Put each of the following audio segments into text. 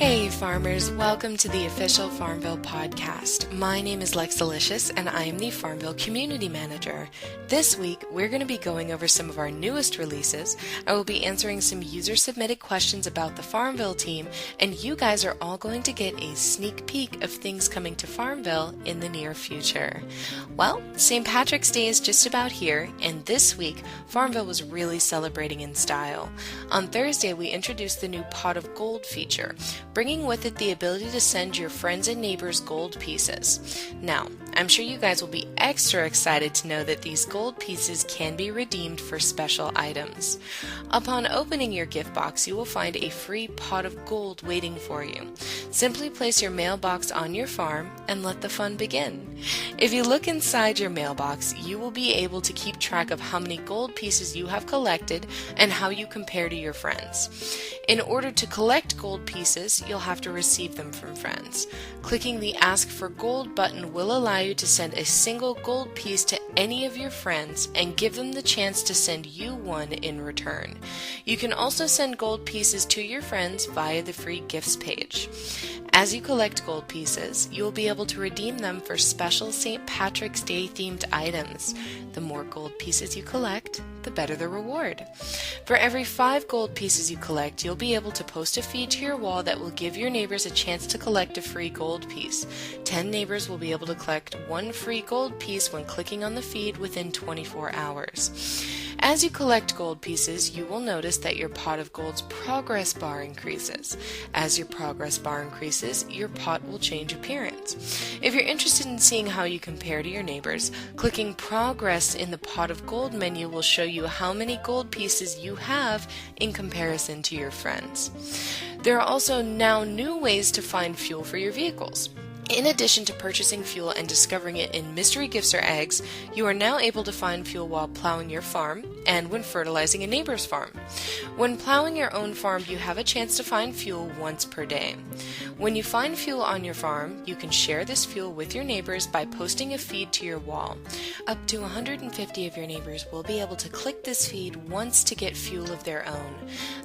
Hey farmers, welcome to the official FarmVille Podcast. My name is Lex Delicious and I am the FarmVille Community Manager. This week, we're going to be going over some of our newest releases. I will be answering some user-submitted questions about the FarmVille team, and you guys are all going to get a sneak peek of things coming to FarmVille in the near future. Well, St. Patrick's Day is just about here, and this week, FarmVille was really celebrating in style. On Thursday, we introduced the new Pot of Gold feature, bringing with it the ability to send your friends and neighbors gold pieces. Now, I'm sure you guys will be extra excited to know that these gold pieces can be redeemed for special items. Upon opening your gift box, you will find a free pot of gold waiting for you. Simply place your mailbox on your farm and let the fun begin. If you look inside your mailbox, you will be able to keep track of how many gold pieces you have collected and how you compare to your friends. In order to collect gold pieces, you'll have to receive them from friends. Clicking the Ask for Gold button will allow you to send a single gold piece to any of your friends and give them the chance to send you one in return. You can also send gold pieces to your friends via the free gifts page. As you collect gold pieces, you will be able to redeem them for special St. Patrick's Day themed items. The more gold pieces you collect, the better the reward. For every 5 gold pieces you collect, you'll be able to post a feed to your wall that will give your neighbors a chance to collect a free gold piece. 10 neighbors will be able to collect 1 free gold piece when clicking on the feed within 24 hours. As you collect gold pieces, you will notice that your pot of gold's progress bar increases. As your progress bar increases, your pot will change appearance. If you're interested in seeing how you compare to your neighbors, clicking progress in the pot of gold menu will show you how many gold pieces you have in comparison to your friends. There are also now new ways to find fuel for your vehicles. In addition to purchasing fuel and discovering it in mystery gifts or eggs, you are now able to find fuel while plowing your farm and when fertilizing a neighbor's farm. When plowing your own farm, you have a chance to find fuel once per day. When you find fuel on your farm, you can share this fuel with your neighbors by posting a feed to your wall. Up to 150 of your neighbors will be able to click this feed once to get fuel of their own.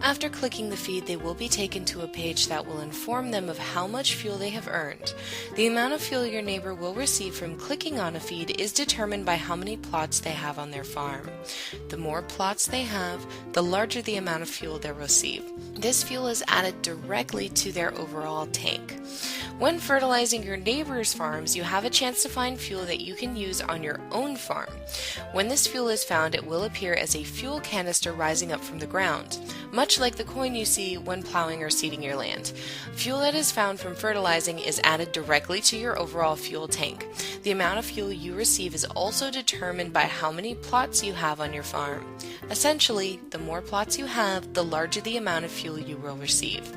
After clicking the feed, they will be taken to a page that will inform them of how much fuel they have earned. The amount of fuel your neighbor will receive from clicking on a feed is determined by how many plots they have on their farm. The more plots they have, the larger the amount of fuel they'll receive. This fuel is added directly to their overall tank. When fertilizing your neighbor's farms, you have a chance to find fuel that you can use on your own farm. When this fuel is found, it will appear as a fuel canister rising up from the ground, much like the coin you see when plowing or seeding your land. Fuel that is found from fertilizing is added directly to your overall fuel tank. The amount of fuel you receive is also determined by how many plots you have on your farm. Essentially, the more plots you have, the larger the amount of fuel you will receive.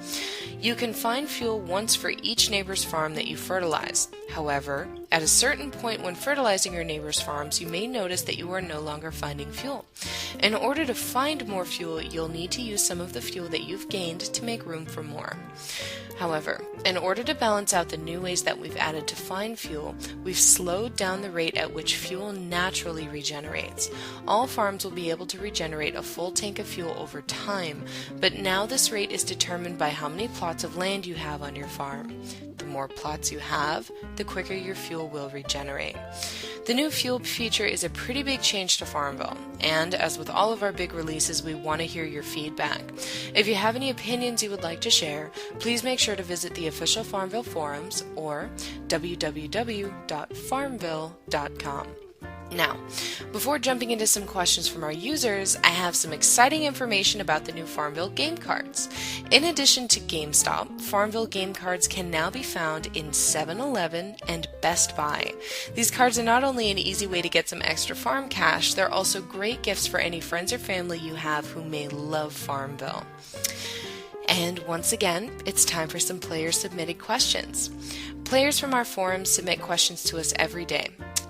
You can find fuel once for each neighbor's farm that you fertilize. However, at a certain point when fertilizing your neighbor's farms, you may notice that you are no longer finding fuel. In order to find more fuel, you'll need to use some of the fuel that you've gained to make room for more. However, in order to balance out the new ways that we've added to find fuel, we've slowed down the rate at which fuel naturally regenerates. All farms will be able to regenerate a full tank of fuel over time, but now this rate is determined by how many plots of land you have on your farm. The more plots you have, the quicker your fuel will regenerate. The new fuel feature is a pretty big change to FarmVille, and as with all of our big releases, we want to hear your feedback. If you have any opinions you would like to share, please make sure to visit the official FarmVille forums or www.farmville.com. Now, before jumping into some questions from our users, I have some exciting information about the new FarmVille game cards. In addition to GameStop, FarmVille game cards can now be found in 7-Eleven and Best Buy. These cards are not only an easy way to get some extra farm cash, they're also great gifts for any friends or family you have who may love FarmVille. And once again, it's time for some player-submitted questions. Players from our forums submit questions to us every day,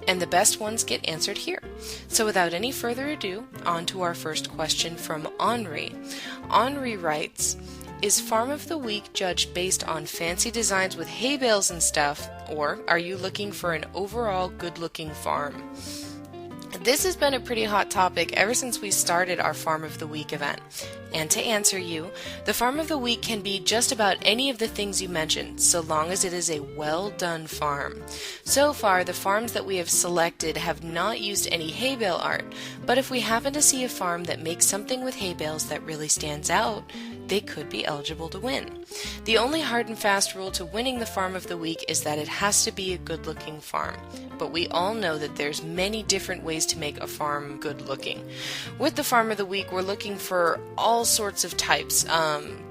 and the best ones get answered here. So without any further ado, on to our first question from Henri. Henri writes, is Farm of the Week judged based on fancy designs with hay bales and stuff, or are you looking for an overall good-looking farm? This has been a pretty hot topic ever since we started our Farm of the Week event. And to answer you, the Farm of the Week can be just about any of the things you mentioned, so long as it is a well-done farm. So far, the farms that we have selected have not used any hay bale art, but if we happen to see a farm that makes something with hay bales that really stands out, they could be eligible to win. The only hard and fast rule to winning the Farm of the Week is that it has to be a good-looking farm. But we all know that there's many different ways to make a farm good-looking. With the Farm of the Week, we're looking for all sorts of types.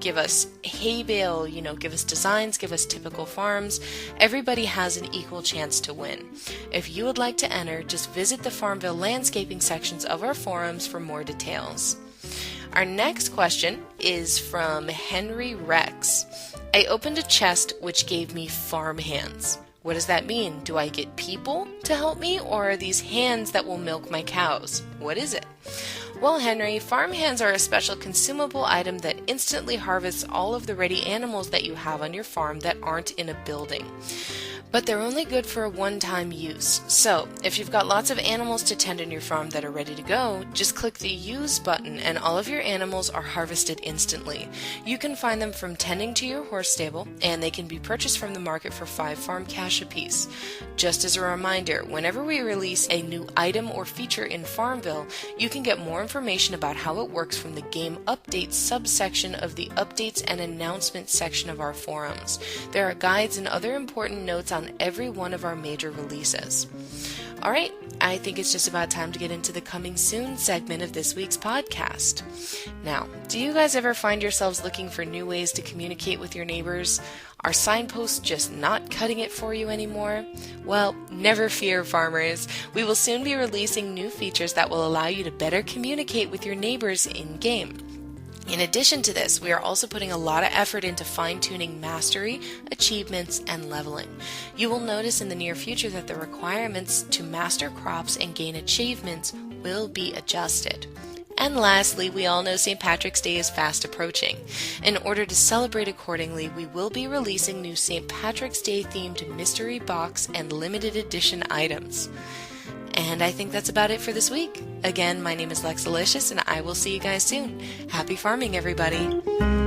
Give us hay bale, give us designs, give us typical farms. Everybody has an equal chance to win. If you would like to enter, just visit the FarmVille landscaping sections of our forums for more details. Our next question is from Henry Rex. I opened a chest which gave me farm hands. What does that mean? Do I get people to help me, or are these hands that will milk my cows? What is it? Well, Henry, farm hands are a special consumable item that instantly harvests all of the ready animals that you have on your farm that aren't in a building. But they're only good for a one-time use. So, if you've got lots of animals to tend in your farm that are ready to go, just click the Use button and all of your animals are harvested instantly. You can find them from tending to your horse stable, and they can be purchased from the market for 5 farm cash apiece. Just as a reminder, whenever we release a new item or feature in FarmVille, you can get more information about how it works from the Game Updates subsection of the Updates and Announcements section of our forums. There are guides and other important notes on every one of our major releases. Alright, I think it's just about time to get into the coming soon segment of this week's podcast. Now, do you guys ever find yourselves looking for new ways to communicate with your neighbors? Are signposts just not cutting it for you anymore? Well, never fear, farmers. We will soon be releasing new features that will allow you to better communicate with your neighbors in-game. In addition to this, we are also putting a lot of effort into fine-tuning mastery, achievements, and leveling. You will notice in the near future that the requirements to master crops and gain achievements will be adjusted. And lastly, we all know St. Patrick's Day is fast approaching. In order to celebrate accordingly, we will be releasing new St. Patrick's Day themed mystery box and limited edition items. And I think that's about it for this week. Again, my name is Lexalicious, and I will see you guys soon. Happy farming, everybody!